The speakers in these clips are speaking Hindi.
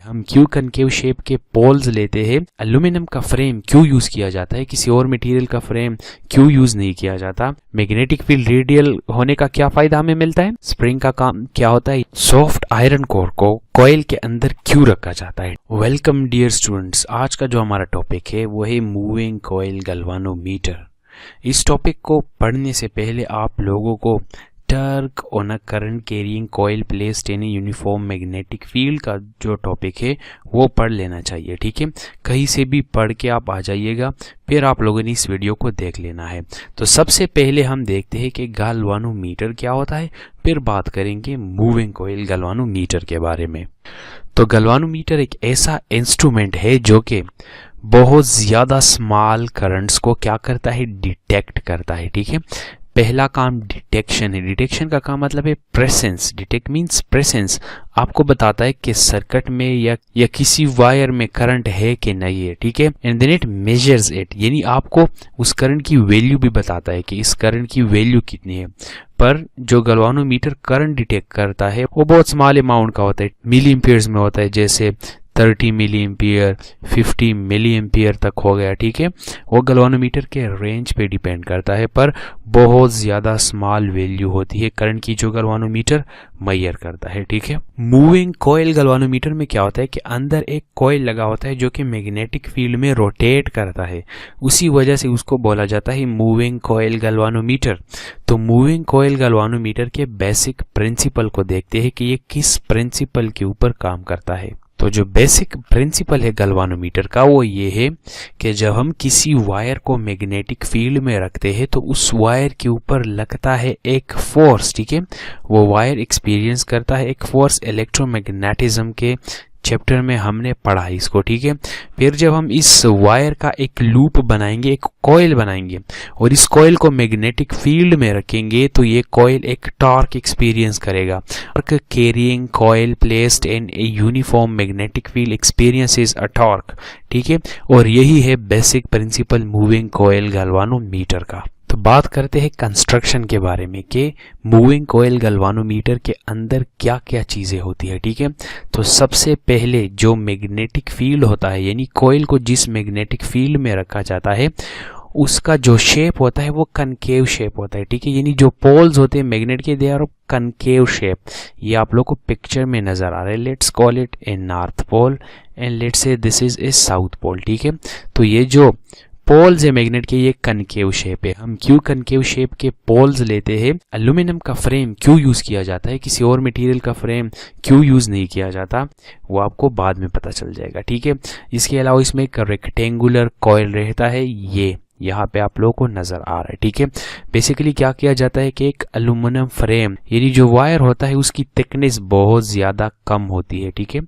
हम क्यों कनकेव शेप के पोल्स लेते हैं, एल्यूमिनियम का फ्रेम क्यों यूज किया जाता है, किसी और मटेरियल का फ्रेम क्यों यूज नहीं किया जाता, मैग्नेटिक फील्ड रेडियल होने का क्या फायदा हमें मिलता है, स्प्रिंग का काम क्या होता है, सॉफ्ट आयरन कोर को कॉइल के अंदर क्यों रखा जाता है। वेलकम डियर स्टूडेंट्स, आज का जो हमारा टॉपिक है वो है मूविंग कॉइल गैल्वानोमीटर। इस टॉपिक को पढ़ने से पहले आप लोगों को torque on a current carrying coil placed in uniform magnetic field का जो टॉपिक है वो पढ़ लेना चाहिए, ठीक है। कहीं से भी पढ़ के आप आ जाइएगा, फिर आप लोगों ने इस वीडियो को देख लेना है। तो सबसे पहले हम देखते हैं कि गैल्वानोमीटर क्या होता है, फिर बात करेंगे मूविंग कॉइल गैल्वानोमीटर के बारे में। तो गैल्वानोमीटर एक ऐसा इंस्ट्रूमेंट है जो कि बहुत ज़्यादा स्मॉल करंट्स को क्या करता है, डिटेक्ट करता है, ठीक है। पहला काम डिटेक्शन है। डिटेक्शन का काम मतलब है प्रेसेंस। डिटेक्ट मीन्स प्रेसेंस, आपको बताता है कि सर्किट में या किसी वायर में करंट है कि नहीं है, ठीक है। And then it measures it, यानी आपको उस करंट की वैल्यू भी बताता है कि इस करंट की वैल्यू कितनी है। पर जो गैल्वानोमीटर करंट डिटेक्ट करता है वो बहुत स्मॉल अमाउंट का होता है, मिली एम्पियर्स में होता है, जैसे 30 मिली एम्पियर 50 मिली एम्पियर तक हो गया, ठीक है। वो गैल्वानोमीटर के रेंज पे डिपेंड करता है, पर बहुत ज़्यादा स्मॉल वैल्यू होती है करंट की जो गैल्वानोमीटर मेजर करता है, ठीक है। मूविंग कॉइल गैल्वानोमीटर में क्या होता है कि अंदर एक कॉइल लगा होता है जो कि मैग्नेटिक फील्ड में रोटेट करता है, उसी वजह से उसको बोला जाता है मूविंग कॉइल गैल्वानोमीटर। तो मूविंग कॉइल गैल्वानोमीटर के बेसिक प्रिंसिपल को देखते हैं कि ये किस प्रिंसिपल के ऊपर काम करता है। तो जो बेसिक प्रिंसिपल है गैल्वानोमीटर का वो ये है कि जब हम किसी वायर को मैग्नेटिक फील्ड में रखते हैं तो उस वायर के ऊपर लगता है एक फोर्स, ठीक है। वो वायर एक्सपीरियंस करता है एक फोर्स, इलेक्ट्रोमैग्नेटिज्म के चैप्टर में हमने पढ़ा है इसको, ठीक है। फिर जब हम इस वायर का एक लूप बनाएंगे, एक कॉइल बनाएंगे और इस कॉइल को मैग्नेटिक फील्ड में रखेंगे तो ये कॉइल एक टॉर्क एक्सपीरियंस करेगा। Torque carrying coil placed in a uniform magnetic field experiences a torque, ठीक है। और यही है basic principle moving coil galvanometer का। तो बात करते हैं कंस्ट्रक्शन के बारे में कि मूविंग कॉइल गैल्वानोमीटर के अंदर क्या क्या चीज़ें होती है, ठीक है। तो सबसे पहले जो मैग्नेटिक फील्ड होता है, यानी कॉइल को जिस मैग्नेटिक फील्ड में रखा जाता है उसका जो शेप होता है वो कनकेव शेप होता है, ठीक है। यानी जो पोल्स होते हैं मैग्नेट के, दे आर कनकेव शेप। ये आप लोग को पिक्चर में नजर आ रहा है। Let's call it a north pole and let's say this is a south pole, ठीक है। तो ये जो पोल्स है मैग्नेट के ये कनकेव शेप है। हम क्यों कनकेव शेप के पोल्स लेते हैं, एल्यूमिनियम का फ्रेम क्यों यूज किया जाता है, किसी और मटेरियल का फ्रेम क्यों यूज नहीं किया जाता, वो आपको बाद में पता चल जाएगा, ठीक है। इसके अलावा इसमें एक रेक्टेंगुलर कॉइल रहता है, ये यहाँ पे आप लोगों को नजर आ रहा है, ठीक है। बेसिकली क्या किया जाता है कि एक एल्यूमिनियम फ्रेम, यानी जो वायर होता है उसकी थिकनेस बहुत ज्यादा कम होती है, ठीक है।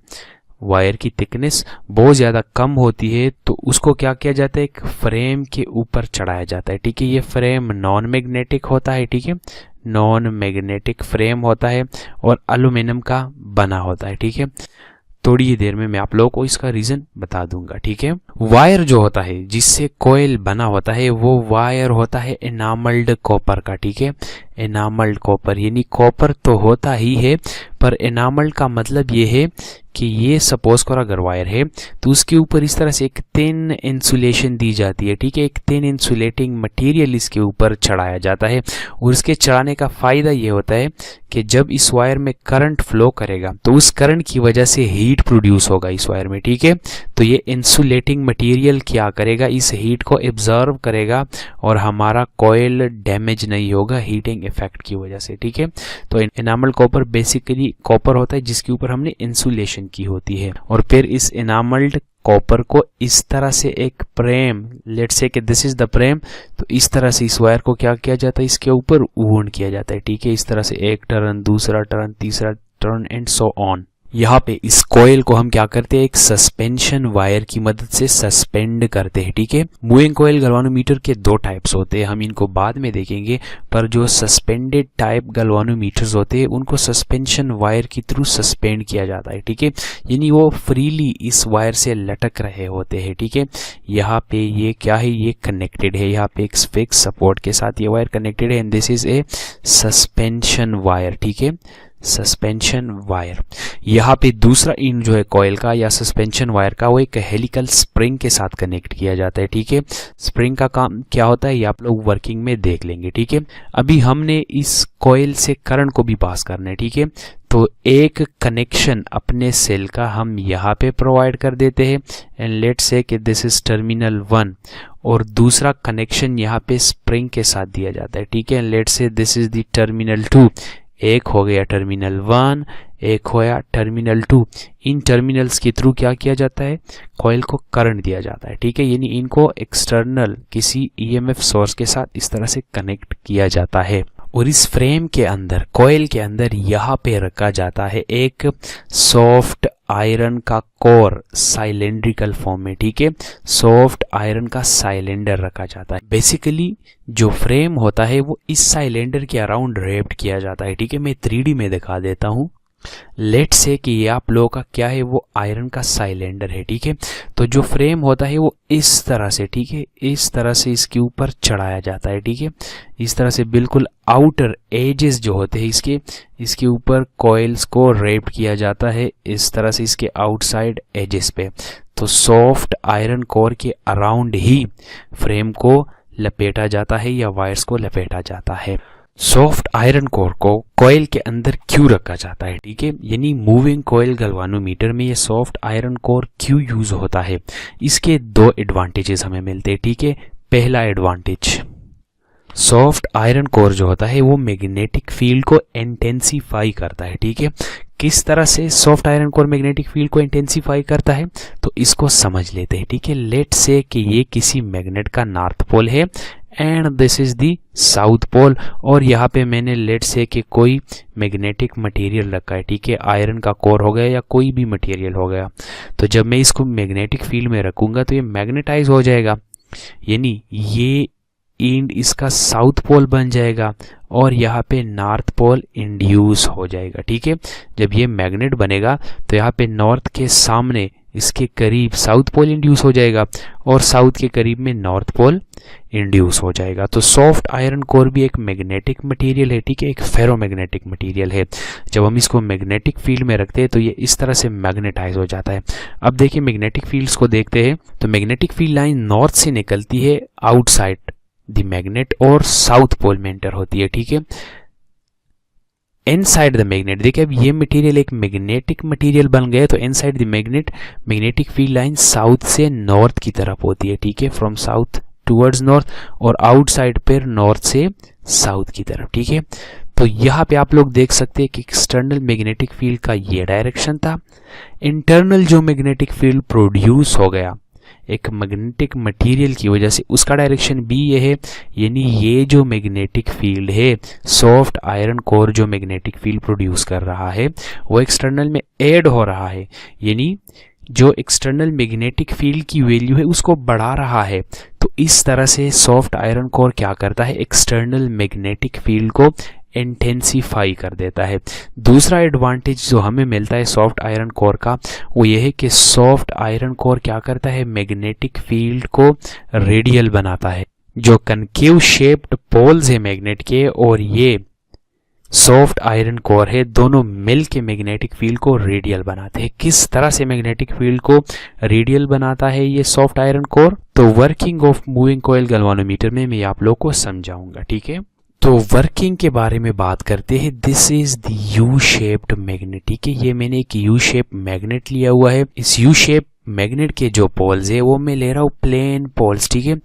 वायर की थिकनेस बहुत ज़्यादा कम होती है तो उसको क्या किया जाता है, एक फ्रेम के ऊपर चढ़ाया जाता है, ठीक है। ये फ्रेम नॉन मैग्नेटिक होता है, ठीक है, नॉन मैग्नेटिक फ्रेम होता है और एल्यूमिनियम का बना होता है, ठीक है। थोड़ी ही देर में मैं आप लोगों को इसका रीजन बता दूंगा, ठीक है। वायर जो होता है जिससे कॉइल बना होता है वो वायर होता है एनामल्ड कॉपर का, ठीक है। एनामल्ड कॉपर, यानी कॉपर तो होता ही है पर एनामल्ड का मतलब ये है कि ये सपोज करो अगर वायर है तो उसके ऊपर इस तरह से एक थिन इंसुलेशन दी जाती है, ठीक है। एक थिन इंसुलेटिंग मटेरियल इसके ऊपर चढ़ाया जाता है और इसके चढ़ाने का फायदा ये होता है कि जब इस वायर में करंट फ्लो करेगा तो उस करंट की वजह से हीट प्रोड्यूस होगा इस वायर में, ठीक है। तो ये इंसुलेटिंग मटेरियल क्या करेगा, इस हीट को एब्जॉर्ब करेगा और हमारा कॉइल डैमेज नहीं होगा हीटिंग इफेक्ट की वजह से, ठीक है। तो एनामल कॉपर बेसिकली कॉपर होता है जिसके ऊपर हमने इंसुलेशन की होती है और फिर इस एनामल्ड कॉपर को इस तरह से एक फ्रेम, लेट्स से कि दिस इज द फ्रेम, तो इस तरह से इस वायर को क्या किया जाता है, इसके ऊपर वूंड किया जाता है, ठीक है। इस तरह से एक टर्न, दूसरा टर्न, तीसरा टर्न एंड सो ऑन। यहाँ पे इस कॉइल को हम क्या करते हैं, एक सस्पेंशन वायर की मदद से सस्पेंड करते हैं, ठीक है। मूविंग कॉइल गैल्वानोमीटर के दो टाइप्स होते हैं, हम इनको बाद में देखेंगे, पर जो सस्पेंडेड टाइप गैल्वानोमीटर्स होते हैं उनको सस्पेंशन वायर के थ्रू सस्पेंड किया जाता है, ठीक है। यानी वो फ्रीली इस वायर से लटक रहे होते हैं, ठीक है। यहाँ पे ये क्या है, ये कनेक्टेड है, यहाँ पे एक फिक्स सपोर्ट के साथ ये वायर कनेक्टेड है and this is A suspension wire, ठीक है। Suspension wire. यहाँ पे दूसरा इन जो है कॉइल का या सस्पेंशन वायर का वो एक हेलिकल स्प्रिंग के साथ कनेक्ट किया जाता है। ठीक है, स्प्रिंग का काम क्या होता है ये आप लोग वर्किंग में देख लेंगे। ठीक है, अभी हमने इस कॉइल से करंट को भी पास करना है। ठीक है, तो एक कनेक्शन अपने सेल का हम यहाँ पे प्रोवाइड कर देते हैं एंड लेट्स से कि दिस इज टर्मिनल 1 और दूसरा कनेक्शन यहाँ पे स्प्रिंग के साथ दिया जाता है। ठीक है, let's say this is the terminal 2। एक हो गया टर्मिनल 1, एक होया टर्मिनल 2। इन टर्मिनल्स के थ्रू क्या किया जाता है, कॉइल को करंट दिया जाता है। ठीक है, यानी इनको एक्सटर्नल किसी ईएमएफ सोर्स के साथ इस तरह से कनेक्ट किया जाता है और इस फ्रेम के अंदर कॉइल के अंदर यहाँ पे रखा जाता है एक सॉफ्ट आयरन का कोर साइलेंड्रिकल फॉर्म में। ठीक है, सॉफ्ट आयरन का साइलेंडर रखा जाता है। बेसिकली जो फ्रेम होता है वो इस साइलेंडर के अराउंड रेप्ड किया जाता है। ठीक है, मैं 3D में दिखा देता हूँ। लेट्स से कि ये आप लोगों का क्या है, वो आयरन का साइलेंडर है। ठीक है, तो जो फ्रेम होता है वो इस तरह से, ठीक है, इस तरह से इसके ऊपर चढ़ाया जाता है। ठीक है, इस तरह से बिल्कुल आउटर एजेस जो होते हैं इसके ऊपर कॉइल्स को रेप्ड किया जाता है इस तरह से इसके आउटसाइड एजेस पे। तो सॉफ्ट आयरन कोर के अराउंड ही फ्रेम को लपेटा जाता है या वायर्स को लपेटा जाता है। सॉफ्ट आयरन कोर को कॉइल के अंदर क्यों रखा जाता है, ठीक है, यानी मूविंग कॉइल गैल्वानोमीटर में ये सॉफ्ट आयरन कोर क्यों यूज होता है, इसके दो एडवांटेजेस हमें मिलते हैं। ठीक है, पहला एडवांटेज, सॉफ्ट आयरन कोर जो होता है वो मैग्नेटिक फील्ड को इंटेंसिफाई करता है। ठीक है, किस तरह से soft iron core magnetic field को इंटेंसिफाई करता है तो इसको समझ लेते हैं। ठीक है, लेट्स से कि ये किसी मैग्नेट का नॉर्थ पोल है and this is the south pole और यहाँ पे मैंने लेट्स से कि कोई मैग्नेटिक मटेरियल रखा है। ठीक है, आयरन का कोर हो गया या कोई भी मटेरियल हो गया, तो जब मैं इसको मैग्नेटिक फील्ड में रखूंगा तो ये मैग्नेटाइज हो जाएगा, यानी ये एंड इसका साउथ पोल बन जाएगा और यहाँ पे नॉर्थ पोल इंड्यूस हो जाएगा। ठीक है, जब ये मैग्नेट बनेगा तो यहाँ पे नॉर्थ के सामने इसके करीब साउथ पोल इंड्यूस हो जाएगा और साउथ के करीब में नॉर्थ पोल इंड्यूस हो जाएगा। तो सॉफ्ट आयरन कोर भी एक मैग्नेटिक मटेरियल है। ठीक है, एक फेरोमैग्नेटिक मटेरियल है। जब हम इसको मैग्नेटिक फील्ड में रखते हैं तो ये इस तरह से मैग्नेटाइज हो जाता है। अब देखिए मैग्नेटिक फील्ड्स को देखते हैं तो मैग्नेटिक फील्ड लाइन नॉर्थ से निकलती है आउटसाइड द मैग्नेट और साउथ पोल में एंटर होती है। ठीक है, इनसाइड द मैग्नेट, देखिए अब ये मटेरियल एक मैग्नेटिक मटेरियल बन गया तो inside the magnet magnetic field line south से नॉर्थ की तरफ होती है। ठीक है, फ्रॉम साउथ टुवर्ड्स नॉर्थ और आउटसाइड पर नॉर्थ से साउथ की तरफ। ठीक है, तो यहाँ पे आप लोग देख सकते हैं कि एक्सटर्नल मैग्नेटिक फील्ड का ये डायरेक्शन था, इंटरनल जो मैग्नेटिक फील्ड प्रोड्यूस हो गया एक मैग्नेटिक मटेरियल की वजह से उसका डायरेक्शन भी ये है, यानी ये जो मैग्नेटिक फील्ड है सॉफ्ट आयरन कोर जो मैग्नेटिक फील्ड प्रोड्यूस कर रहा है वो एक्सटर्नल में ऐड हो रहा है, यानी जो एक्सटर्नल मैग्नेटिक फील्ड की वैल्यू है उसको बढ़ा रहा है। तो इस तरह से सॉफ्ट आयरन कोर क्या करता है, एक्सटर्नल मैग्नेटिक फील्ड को इंटेंसिफाई कर देता है। दूसरा एडवांटेज जो हमें मिलता है सॉफ्ट आयरन कोर का वो ये है कि सॉफ्ट आयरन कोर क्या करता है, मैग्नेटिक फील्ड को रेडियल बनाता है। जो कनकेव शेप्ड पोल्स है मैग्नेट के और ये सॉफ्ट आयरन कोर है, दोनों मिल के मैग्नेटिक फील्ड को रेडियल बनाते हैं। किस तरह से मैग्नेटिक फील्ड को रेडियल बनाता है ये सॉफ्ट आयरन कोर, तो working of moving coil galvanometer में मैं आप लोग को समझाऊंगा। ठीक है, तो वर्किंग के बारे में बात करते हैं। This is the U shaped magnet. ठीक है, ये मैंने एक यू शेप मैग्नेट लिया हुआ है। इस यू शेप मैग्नेट के जो पोल्स है वो मैं ले रहा हूँ प्लेन पोल्स। ठीक है,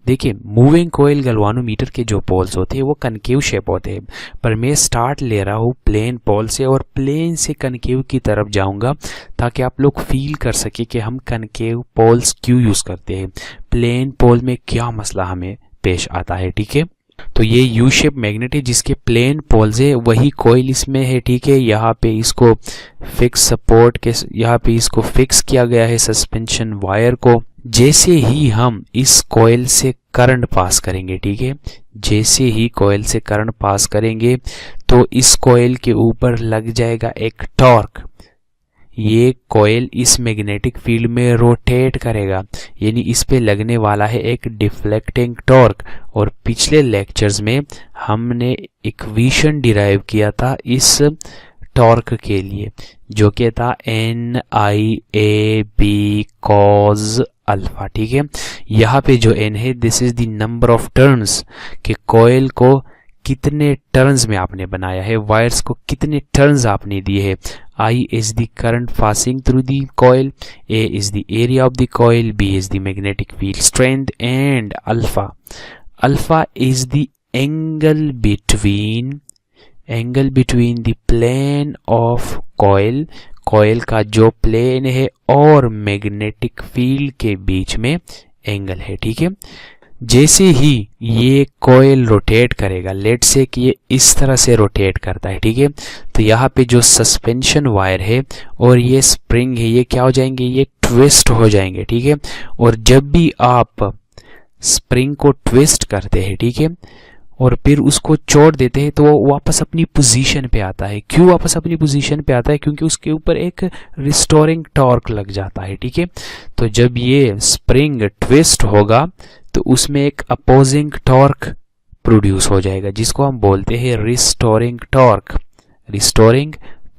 देखिए मूविंग कॉइल गैल्वानोमीटर के जो पोल्स होते हैं वो कनकेव शेप होते हैं, पर मैं स्टार्ट ले रहा हूँ प्लेन पोल से और प्लेन से कनकेव की तरफ जाऊंगा ताकि आप लोग फील कर सके कि हम कनकेव पोल्स क्यों यूज करते हैं, प्लेन पोल में क्या मसला हमें पेश आता है। ठीक है, तो ये यू शेप मैग्नेट है जिसके प्लेन पोल्स है, वही कॉइल इसमें है। ठीक है, यहाँ पे इसको फिक्स सपोर्ट के यहाँ पे इसको फिक्स किया गया है सस्पेंशन वायर को। जैसे ही हम इस कॉइल से करंट पास करेंगे, ठीक है, जैसे ही कॉइल से करंट पास करेंगे तो इस कॉइल के ऊपर लग जाएगा एक टॉर्क। ये कॉइल इस मैग्नेटिक फील्ड में रोटेट करेगा, यानी इस पे लगने वाला है एक डिफ्लेक्टिंग टॉर्क। और पिछले लेक्चर्स में हमने इक्वेशन डिराइव किया था इस टॉर्क के लिए, जो कि था NIAB cos अल्फा। ठीक है, यहाँ पे जो n है this is the number of turns, कि कॉइल को कितने टर्न्स में आपने बनाया है, वायर्स को कितने टर्न्स आपने दिए हैं। I is the current passing through the coil, A is the area of the coil, B is the magnetic field strength, and alpha is the angle between the plane of coil का जो प्लेन है और मैग्नेटिक फील्ड के बीच में एंगल है। ठीक है, जैसे ही ये कॉइल रोटेट करेगा, लेट से कि ये इस तरह से रोटेट करता है, ठीक है, तो यहाँ पे जो सस्पेंशन वायर है और ये स्प्रिंग है, ये क्या हो जाएंगे, ये ट्विस्ट हो जाएंगे। ठीक है, और जब भी आप स्प्रिंग को ट्विस्ट करते हैं, ठीक है, और फिर उसको छोड़ देते हैं, तो वो वापस अपनी पोजीशन पे आता है। क्यों वापस अपनी पोजीशन पे आता है? क्योंकि उसके ऊपर एक रिस्टोरिंग टॉर्क लग जाता है। ठीक है, तो जब ये स्प्रिंग ट्विस्ट होगा तो उसमें एक अपोजिंग टॉर्क प्रोड्यूस हो जाएगा, जिसको हम बोलते हैं रिस्टोरिंग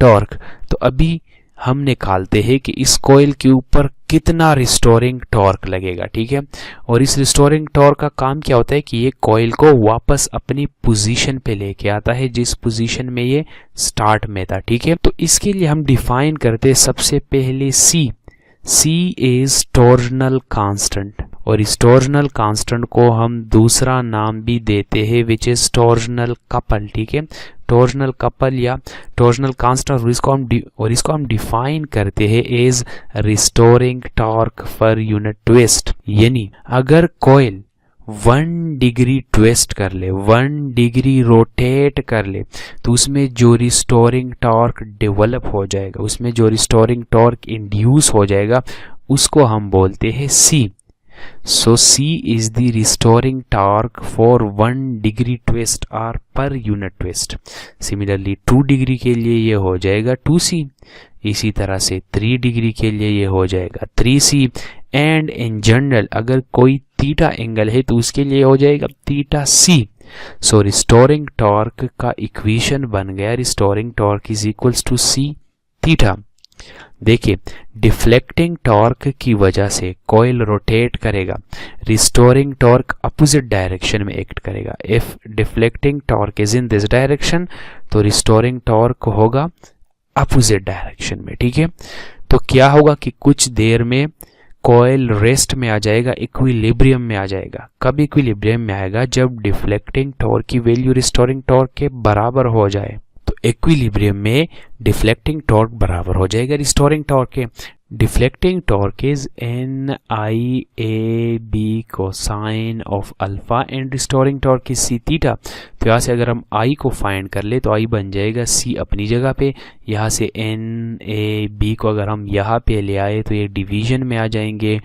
टॉर्क। तो अभी हम निकालते हैं कि इस कॉइल के ऊपर कितना रिस्टोरिंग टॉर्क लगेगा। ठीक है, और इस रिस्टोरिंग टॉर्क का काम क्या होता है कि ये कॉइल को वापस अपनी पोजीशन पे लेके आता है, जिस पोजीशन में ये स्टार्ट में था। ठीक है, तो इसके लिए हम डिफाइन करते हैं सबसे पहले C इज टॉर्जनल कांस्टेंट, और इस टॉर्जनल कांस्टेंट को हम दूसरा नाम भी देते हैं विच इज टॉर्जनल कपल। ठीक है, टॉर्जनल कपल या टॉर्जनल कांस्टेंट, और इसको हम डिफाइन करते हैं as restoring torque per unit twist. यानी अगर कॉइल 1 डिग्री ट्विस्ट कर ले, 1 डिग्री रोटेट कर ले, तो उसमें जो रिस्टोरिंग टॉर्क डेवलप हो जाएगा, उसमें जो रिस्टोरिंग टॉर्क इंड्यूस हो जाएगा, उसको हम बोलते हैं C। So C is the restoring torque for 1 degree twist or per unit twist. Similarly 2 degree के लिए ये हो जाएगा 2C, इसी तरह से 3 डिग्री के लिए ये हो जाएगा 3C, एंड इन जनरल अगर कोई थीटा एंगल है तो उसके लिए हो जाएगा theta C। So restoring torque का इक्वेशन बन गया restoring torque is equals to C theta. देखिए, डिफ्लेक्टिंग टॉर्क की वजह से कॉइल रोटेट करेगा, रिस्टोरिंग टॉर्क अपोजिट डायरेक्शन में एक्ट करेगा। If deflecting torque is in this direction, तो रिस्टोरिंग टॉर्क होगा अपोजिट डायरेक्शन में। ठीक है, तो क्या होगा कि कुछ देर में कॉइल रेस्ट में आ जाएगा, इक्विलिब्रियम में आ जाएगा। कब इक्विलिब्रियम में आएगा? जब डिफ्लेक्टिंग टॉर्क की वैल्यू रिस्टोरिंग टॉर्क के बराबर हो जाए। तो इक्विलिब्रियम में डिफ्लेक्टिंग टॉर्क बराबर हो जाएगा रिस्टोरिंग टॉर्क के। Deflecting torque is NIAB cosine of alpha and restoring torque is C theta. तो यहाँ से अगर हम I को फाइंड कर ले तो I बन जाएगा C अपनी जगह पे, यहाँ से NAB को अगर हम यहाँ पे ले आए तो ये डिवीजन में आ जाएंगे,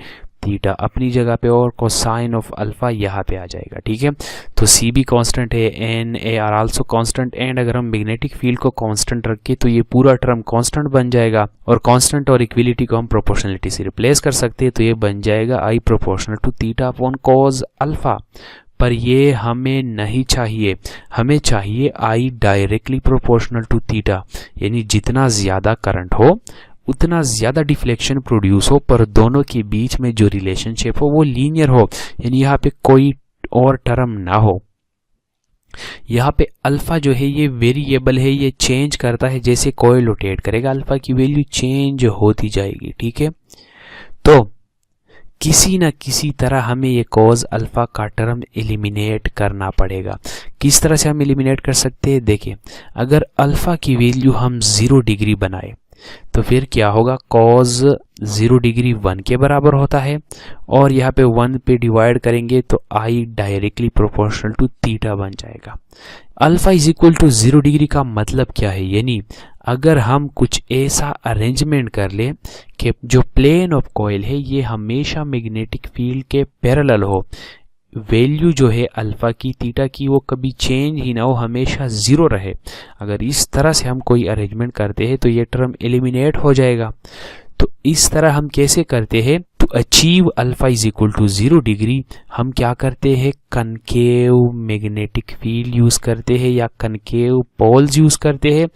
थीटा अपनी जगह पे और कोसाइन ऑफ अल्फा यहाँ पे आ जाएगा। ठीक है, तो C भी कांस्टेंट है, NA are also constant, and अगर हम मैग्नेटिक फील्ड को कांस्टेंट रखें तो ये पूरा टर्म कांस्टेंट बन जाएगा, और कांस्टेंट और इक्विलिटी को हम प्रोपोर्शनलिटी से रिप्लेस कर सकते हैं, तो ये बन जाएगा I proportional to theta upon cos alpha. पर ये हमें नहीं चाहिए, हमें चाहिए I directly proportional to theta, यानी जितना ज्यादा करंट हो उतना ज्यादा डिफ्लेक्शन प्रोड्यूस हो, पर दोनों के बीच में जो रिलेशनशिप हो वो लीनियर हो, यानी यहाँ पे कोई और टर्म ना हो। यहाँ पे अल्फा जो है ये वेरिएबल है, ये चेंज करता है जैसे कॉइल रोटेट करेगा, अल्फा की वैल्यू चेंज होती जाएगी। ठीक है, तो किसी न किसी तरह हमें ये कॉज अल्फा का टर्म एलिमिनेट करना पड़ेगा। किस तरह से हम एलिमिनेट कर सकते हैं? देखिए, अगर अल्फा की वैल्यू हम 0 डिग्री बनाए तो फिर क्या होगा, कॉज 0 डिग्री 1 के बराबर होता है, और यहाँ पे 1 पे डिवाइड करेंगे तो I directly proportional to theta बन जाएगा। Alpha is equal to 0 degree का मतलब क्या है? यानी अगर हम कुछ ऐसा अरेंजमेंट कर ले कि जो प्लेन ऑफ कॉइल है ये हमेशा मैग्नेटिक फील्ड के पैरेलल हो, वैल्यू जो है अल्फा की थीटा की वो कभी चेंज ही ना हो, हमेशा 0 रहे, अगर इस तरह से हम कोई अरेंजमेंट करते हैं तो ये टर्म एलिमिनेट हो जाएगा। तो इस तरह हम कैसे करते हैं? तो to achieve alpha is equal to 0 degree हम क्या करते हैं, कनकेव मैग्नेटिक फील्ड यूज करते हैं या कनकेव पोल्स यूज करते हैं।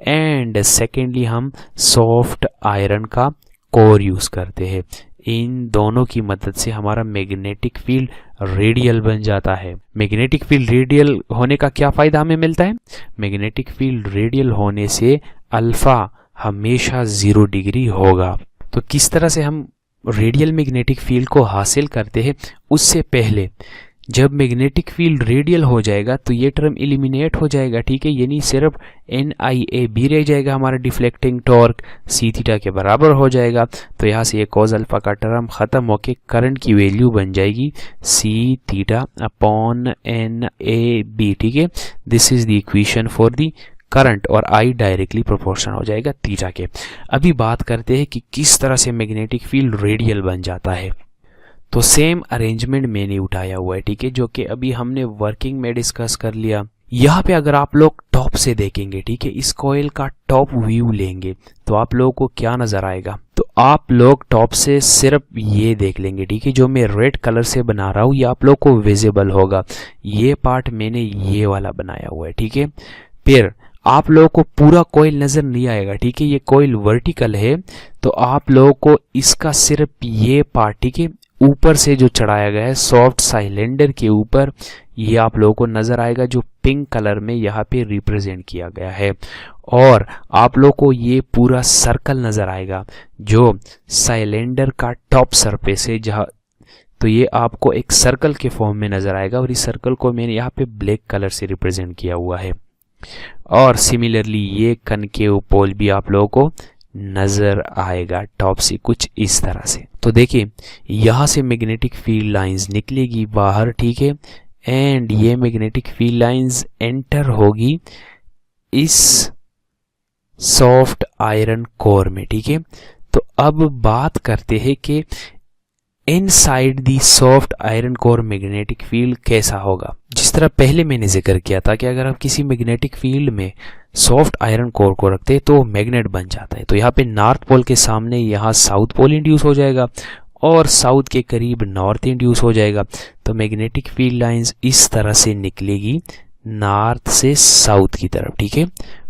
एंड सेकेंडली हम सॉफ्ट आयरन का कोर यूज करते हैं। इन दोनों की मदद से हमारा मैग्नेटिक फील्ड रेडियल बन जाता है। मैग्नेटिक फील्ड रेडियल होने का क्या फायदा हमें मिलता है, मैग्नेटिक फील्ड रेडियल होने से अल्फा हमेशा 0 डिग्री होगा। तो किस तरह से हम रेडियल मैग्नेटिक फील्ड को हासिल करते हैं, उससे पहले जब मैग्नेटिक फील्ड रेडियल हो जाएगा तो ये टर्म एलिमिनेट हो जाएगा, ठीक है, यानी सिर्फ NIAB रह जाएगा, हमारा डिफ्लेक्टिंग टॉर्क सी थीटा के बराबर हो जाएगा। तो यहाँ से ये कॉज अल्फा का टर्म खत्म होके करंट की वैल्यू बन जाएगी सी थीटा अपॉन NAB, ठीक है। This is the equation for the current और I डायरेक्टली प्रोपोर्शन हो जाएगा थीटा के। अभी बात करते हैं कि किस तरह से मैग्नेटिक फील्ड रेडियल बन जाता है। तो सेम अरेंजमेंट मैंने उठाया हुआ है, ठीक है, जो कि अभी हमने वर्किंग में डिस्कस कर लिया। यहाँ पे अगर आप लोग टॉप से देखेंगे, ठीक है, इस कॉइल का टॉप व्यू लेंगे तो आप लोगों को क्या नजर आएगा, तो आप लोग टॉप से सिर्फ ये देख लेंगे, ठीक है, जो मैं रेड कलर से बना रहा हूँ ये आप लोग को विजिबल होगा। ये पार्ट मैंने ये वाला बनाया हुआ है, ठीक है। फिर आप लोगों को पूरा कॉइल नजर नहीं आएगा, ठीक है, ये कॉइल वर्टिकल है तो आप लोगों को इसका सिर्फ ये पार्ट, ठीक है, ऊपर से जो चढ़ाया गया है सॉफ्ट साइलेंडर के ऊपर, ये आप लोगों को नजर आएगा जो पिंक कलर में यहाँ पे रिप्रेजेंट किया गया है। और आप लोगों को ये पूरा सर्कल नजर आएगा जो साइलेंडर का टॉप सरफेस है, जहाँ तो ये आपको एक सर्कल के फॉर्म में नजर आएगा और इस सर्कल को मैंने यहाँ पे ब्लैक कलर से रिप्रेजेंट किया हुआ है। और सिमिलरली ये कनकेव पोल भी आप लोगों को नजर आएगा टॉप से कुछ इस तरह से। तो देखिए यहां से मैग्नेटिक फील्ड लाइंस निकलेगी बाहर, ठीक है, एंड ये मैग्नेटिक फील्ड लाइंस एंटर होगी इस सॉफ्ट आयरन कोर में, ठीक है। तो अब बात करते हैं कि inside the soft iron core magnetic field कैसा होगा। जिस तरह पहले मैंने जिक्र किया था कि अगर आप किसी मैग्नेटिक फील्ड में सॉफ्ट आयरन कोर को रखते हैं तो मैग्नेट बन जाता है। तो यहाँ पे नॉर्थ पोल के सामने यहाँ साउथ पोल इंड्यूस हो जाएगा और साउथ के करीब नॉर्थ इंड्यूस हो जाएगा। तो मैग्नेटिक फील्ड लाइंस इस तरह से निकलेगी नॉर्थ से साउथ की तरफ, ठीक है,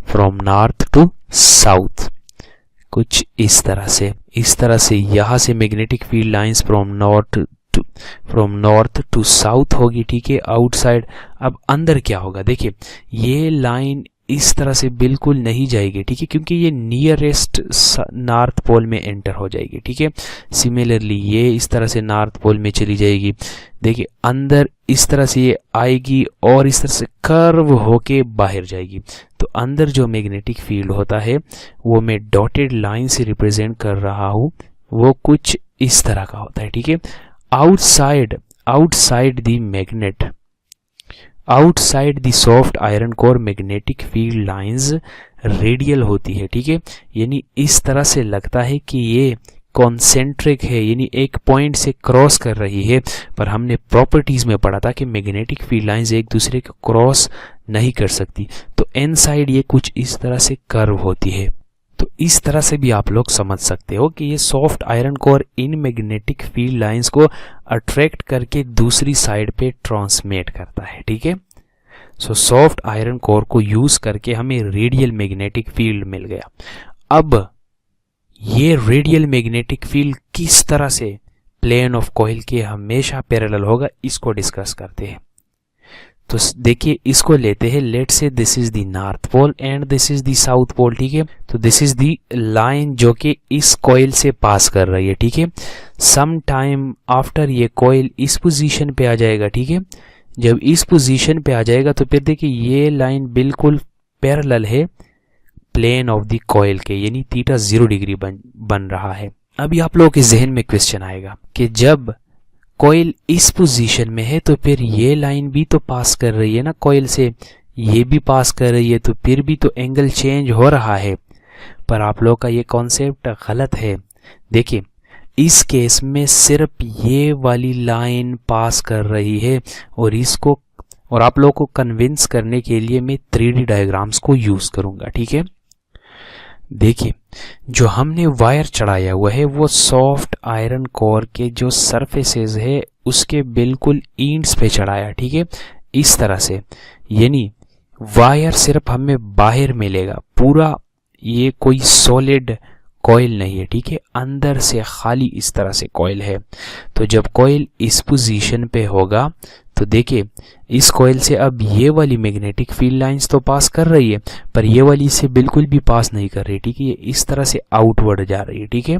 फ्रॉम नॉर्थ टू साउथ, कुछ इस तरह से यहाँ से magnetic field lines from north to south होगी, ठीक है, आउटसाइड। अब अंदर क्या होगा, देखिए ये लाइन इस तरह से बिल्कुल नहीं जाएगी, ठीक है, क्योंकि ये नियरेस्ट नॉर्थ पोल में एंटर हो जाएगी, ठीक है। सिमिलरली ये इस तरह से नॉर्थ पोल में चली जाएगी। देखिए अंदर इस तरह से ये आएगी और इस तरह से कर्व होके बाहर जाएगी। तो अंदर जो मैग्नेटिक फील्ड होता है वो मैं डॉटेड लाइन से रिप्रेजेंट कर रहा हूँ, वो कुछ इस तरह का होता है, ठीक है। Outside the magnet, outside the soft iron core magnetic field lines radial होती है, ठीक है, यानी इस तरह से लगता है कि ये कॉन्सेंट्रिक है, यानी एक पॉइंट से क्रॉस कर रही है। पर हमने प्रॉपर्टीज में पढ़ा था कि मैग्नेटिक फील्ड लाइंस एक दूसरे को क्रॉस नहीं कर सकती। तो इनसाइड ये कुछ इस तरह से कर्व होती है। तो इस तरह से भी आप लोग समझ सकते हो कि ये soft iron core in magnetic field lines को अट्रैक्ट करके दूसरी साइड पे ट्रांसमिट करता है, ठीक है। सो सॉफ्ट आयरन कोर को यूज करके हमें रेडियल मैग्नेटिक फील्ड मिल गया। अब ये रेडियल मैग्नेटिक फील्ड किस तरह से प्लेन ऑफ कॉइल के हमेशा पैरेलल होगा, इसको डिस्कस करते हैं। तो देखिए इसको लेते हैं, let say this is the north pole and this is the south pole, ठीक है। तो दिस इज द लाइन जो कि इस कॉइल से पास कर रही है, ठीक है। सम टाइम आफ्टर ये कॉइल इस पोजीशन पे आ जाएगा, ठीक है। जब इस पोजीशन पे आ जाएगा तो फिर देखिए ये लाइन बिल्कुल पैरेलल है प्लेन ऑफ द कॉइल के, यानी थीटा 0 डिग्री बन रहा है। अभी आप लोगों के जहन में क्वेश्चन आएगा कि जब कॉइल इस पोजीशन में है तो फिर ये लाइन भी तो पास कर रही है ना कॉइल से, ये भी पास कर रही है, तो फिर भी तो एंगल चेंज हो रहा है। पर आप लोग का ये कॉन्सेप्ट गलत है। देखिए इस केस में सिर्फ ये वाली लाइन पास कर रही है और आप लोगों को कन्विंस करने के लिए मैं 3D डायग्राम्स को यूज करूंगा, ठीक है। देखिए जो हमने वायर चढ़ाया हुआ है वो सॉफ्ट आयरन कोर के जो सरफेसेस है उसके बिल्कुल एंड्स पे चढ़ाया, ठीक है, इस तरह से। यानी वायर सिर्फ हमें बाहर मिलेगा, पूरा ये कोई सॉलिड कॉइल नहीं है, ठीक है, अंदर से खाली इस तरह से कॉइल है। तो जब कॉइल इस पोजीशन पे होगा तो देखिए इस कॉइल से अब ये वाली मैग्नेटिक फील्ड लाइंस तो पास कर रही है, पर ये वाली से बिल्कुल भी पास नहीं कर रही, ठीक है, ये इस तरह से आउटवर्ड जा रही है, ठीक है।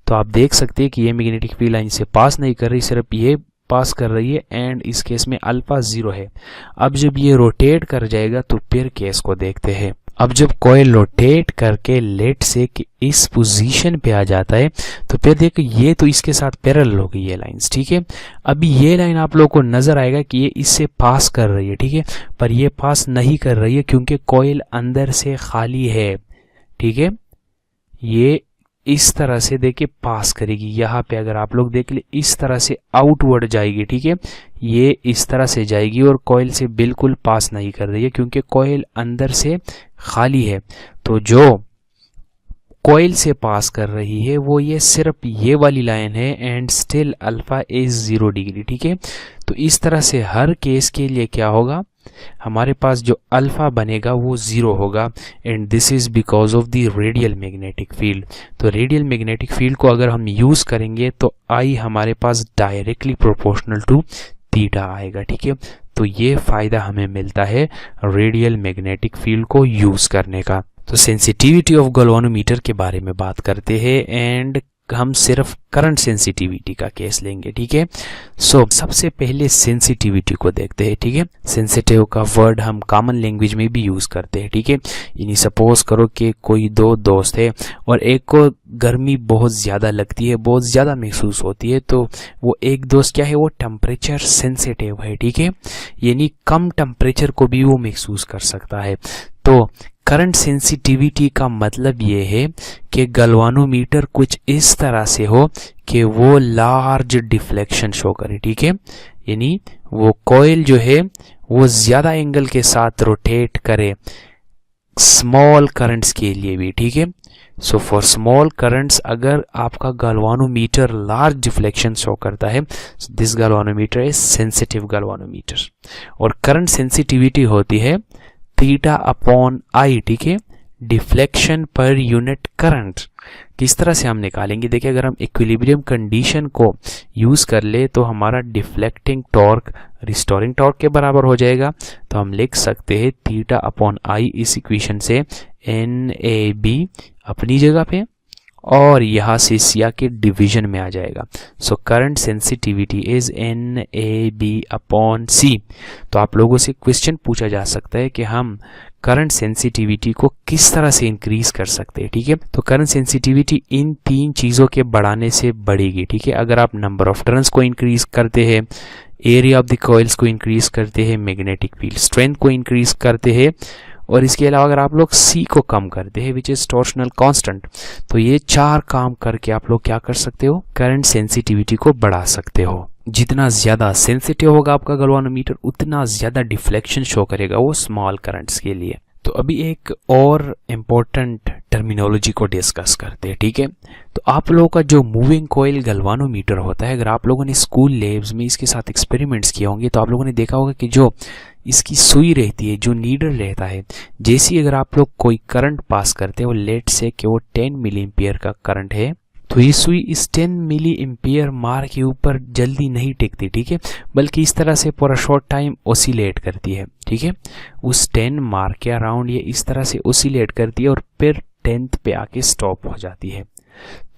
तो आप देख सकते हैं कि ये मैग्नेटिक फील्ड लाइन से पास नहीं कर रही, सिर्फ ये पास कर रही है, एंड इस केस में अल्फा 0 है। अब जब ये रोटेट कर जाएगा तो फिर केस को देखते हैं। अब जब कॉइल रोटेट करके लेट से कि इस पोजीशन पे आ जाता है तो फिर देखो ये तो इसके साथ पैरेलल हो गई ये लाइंस, ठीक है। अभी ये लाइन आप लोगों को नजर आएगा कि ये इससे पास कर रही है, ठीक है, पर ये पास नहीं कर रही है क्योंकि कॉइल अंदर से खाली है, ठीक है। ये इस तरह से देखिए पास करेगी, यहाँ पे अगर आप लोग देख ले इस तरह से आउटवर्ड जाएगी, ठीक है, ये इस तरह से जाएगी और कॉइल से बिल्कुल पास नहीं कर रही है क्योंकि कॉइल अंदर से खाली है। तो जो कॉइल से पास कर रही है वो ये सिर्फ ये वाली लाइन है, and still alpha is 0 degree, ठीक है। तो इस तरह से हर केस के लिए क्या होगा, हमारे पास जो अल्फा बनेगा वो 0 होगा, and this is because of the radial magnetic field. तो रेडियल मैग्नेटिक फील्ड को अगर हम यूज करेंगे तो आई हमारे पास डायरेक्टली प्रोपोर्शनल टू थीटा आएगा, ठीक है। तो ये फायदा हमें मिलता है रेडियल मैग्नेटिक फील्ड को यूज करने का। तो सेंसिटिविटी ऑफ गैल्वानोमीटर के बारे में बात करते हैं, एंड हम सिर्फ करंट सेंसिटिविटी का केस लेंगे, ठीक है। सो सबसे पहले सेंसिटिविटी को देखते हैं, ठीक है। सेंसिटिव का वर्ड हम कॉमन लैंग्वेज में भी यूज करते हैं, ठीक है। यानी सपोज करो कि कोई दो दोस्त है और एक को गर्मी बहुत ज्यादा लगती है, बहुत ज्यादा महसूस होती है, तो वो एक दोस्त क्या है, वो टेम्परेचर सेंसिटिव है, ठीक है, यानी कम टेम्परेचर को भी वो महसूस कर सकता है। तो करंट सेंसिटिविटी का मतलब ये है कि गैल्वानोमीटर कुछ इस तरह से हो कि वो लार्ज डिफ्लेक्शन शो करे, ठीक है, यानी वो कॉइल जो है वो ज्यादा एंगल के साथ रोटेट करे स्मॉल करंट्स के लिए भी, ठीक है। सो फॉर स्मॉल करंट्स अगर आपका गैल्वानोमीटर लार्ज डिफ्लेक्शन शो करता है, this galvanometer is sensitive galvanometer. और करंट सेंसिटिविटी होती है थीटा अपॉन आई, ठीक है, डिफ्लेक्शन पर यूनिट करंट। किस तरह से हम निकालेंगे, देखिए अगर हम इक्विलिब्रियम कंडीशन को यूज कर ले तो हमारा डिफ्लेक्टिंग टॉर्क रिस्टोरिंग टॉर्क के बराबर हो जाएगा। तो हम लिख सकते हैं थीटा अपॉन आई इस इक्वेशन से एन ए बी अपनी जगह पे और यहां से सिया के डिवीजन में आ जाएगा। So current sensitivity is N A B upon C. तो आप लोगों से क्वेश्चन पूछा जा सकता है कि हम करंट सेंसिटिविटी को किस तरह से इंक्रीज कर सकते हैं, ठीक है। तो करंट सेंसिटिविटी इन तीन चीजों के बढ़ाने से बढ़ेगी, ठीक है। अगर आप नंबर ऑफ टर्न्स को इंक्रीज करते हैं, एरिया ऑफ द कॉइल्स को इंक्रीज करते हैं, मैग्नेटिक फील्ड स्ट्रेंथ को इंक्रीज करते हैं, और इसके अलावा अगर आप लोग C को कम करते हैं विच इज टॉर्शनल कांस्टेंट, तो ये चार काम करके आप लोग क्या कर सकते हो, करंट सेंसिटिविटी को बढ़ा सकते हो। जितना ज्यादा सेंसिटिव होगा आपका गैल्वानोमीटर उतना ज्यादा डिफ्लेक्शन शो करेगा वो स्मॉल करंट्स के लिए। तो अभी एक और इम्पोर्टेंट टर्मिनोलॉजी को डिस्कस करते हैं, ठीक है। तो आप लोगों का जो मूविंग कॉइल गैल्वानोमीटर होता है, अगर आप लोगों ने स्कूल लैब्स में इसके साथ एक्सपेरिमेंट्स किए होंगे तो आप लोगों ने देखा होगा कि जो इसकी सुई रहती है, जो नीडल रहता है, जैसी अगर आप लोग कोई करंट पास करते हो, लेट से कि वो 10 मिली एम्पियर का करंट है, तो ये सुई इस 10 मिली एम्पियर मार के ऊपर जल्दी नहीं टिकती, ठीक है, बल्कि इस तरह से पूरा शॉर्ट टाइम ओसिलेट करती है, ठीक है। उस 10 मार्क के अराउंड ये इस तरह से ओसिलेट करती है और फिर 10th पे आके स्टॉप हो जाती है।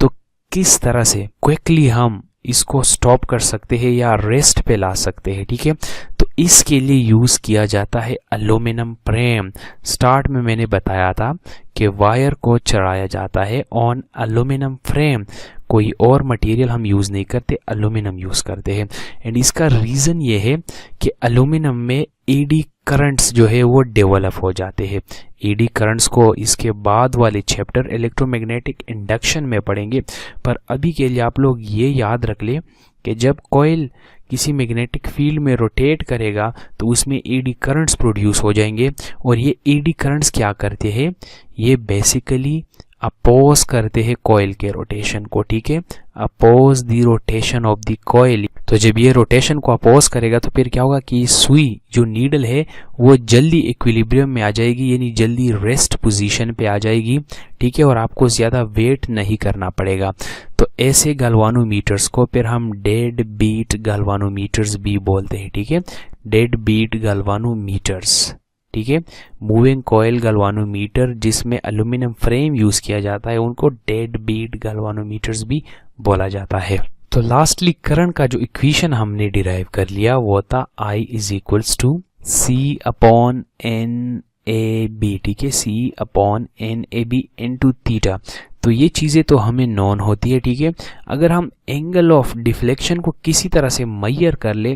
तो किस तरह से क्विकली हम इसको स्टॉप कर सकते हैं या रेस्ट पे ला सकते हैं, ठीक है। तो इसके लिए यूज किया जाता है एल्यूमिनियम फ्रेम। स्टार्ट में मैंने बताया था कि वायर को चढ़ाया जाता है ऑन एल्यूमिनियम फ्रेम, कोई और मटेरियल हम यूज नहीं करते, एल्यूमिनियम यूज करते हैं। एंड इसका रीजन ये है कि एल्यूमिनियम में एडी करंट्स जो है वो डेवलप हो जाते हैं। एडी करंट्स को इसके बाद वाले चैप्टर इलेक्ट्रोमैग्नेटिक इंडक्शन में पढ़ेंगे, पर अभी के लिए आप लोग ये याद रख ले कि जब कॉइल किसी मैग्नेटिक फील्ड में रोटेट करेगा तो उसमें एडी करंट्स प्रोड्यूस हो जाएंगे, और ये एडी करंट्स क्या करते हैं, ये बेसिकली अपोज करते हैं कॉइल के रोटेशन को, ठीक है, oppose the rotation of the coil. तो जब ये रोटेशन को अपोज करेगा तो फिर क्या होगा कि सुई जो नीडल है वो जल्दी इक्विलिब्रियम में आ जाएगी, यानी जल्दी रेस्ट पोजीशन पे आ जाएगी, ठीक है, और आपको ज़्यादा वेट नहीं करना पड़ेगा। तो ऐसे गैल्वानोमीटर्स को फिर हम डेड बीट गैल्वानोमीटर्स भी बोलते हैं, ठीक है, डेड बीट गैल्वानोमीटर्स, ठीक है। मूविंग कॉइल गैल्वानोमीटर जिसमें एल्यूमिनियम फ्रेम यूज किया जाता है उनको डेड बीट गैल्वानोमीटर्स भी बोला जाता है। तो लास्टली करंट का जो इक्वेशन हमने डिराइव कर लिया वो था I is equals to C upon N A B, ठीक है, C upon N A B into theta. तो ये चीज़ें तो हमें नॉन होती है, ठीक है। अगर हम एंगल ऑफ डिफ्लेक्शन को किसी तरह से मैयर कर ले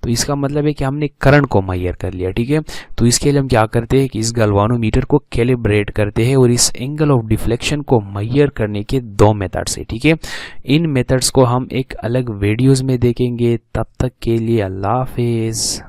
तो इसका मतलब है कि हमने करंट को मैयर कर लिया, ठीक है। तो इसके लिए हम क्या करते हैं कि इस गैल्वानोमीटर को कैलिब्रेट करते हैं और इस एंगल ऑफ डिफ्लेक्शन को मैयर करने के दो मेथड्स है, ठीक है। इन मेथड्स को हम एक अलग वीडियोस में देखेंगे। तब तक के लिए अल्लाह हाफिज़।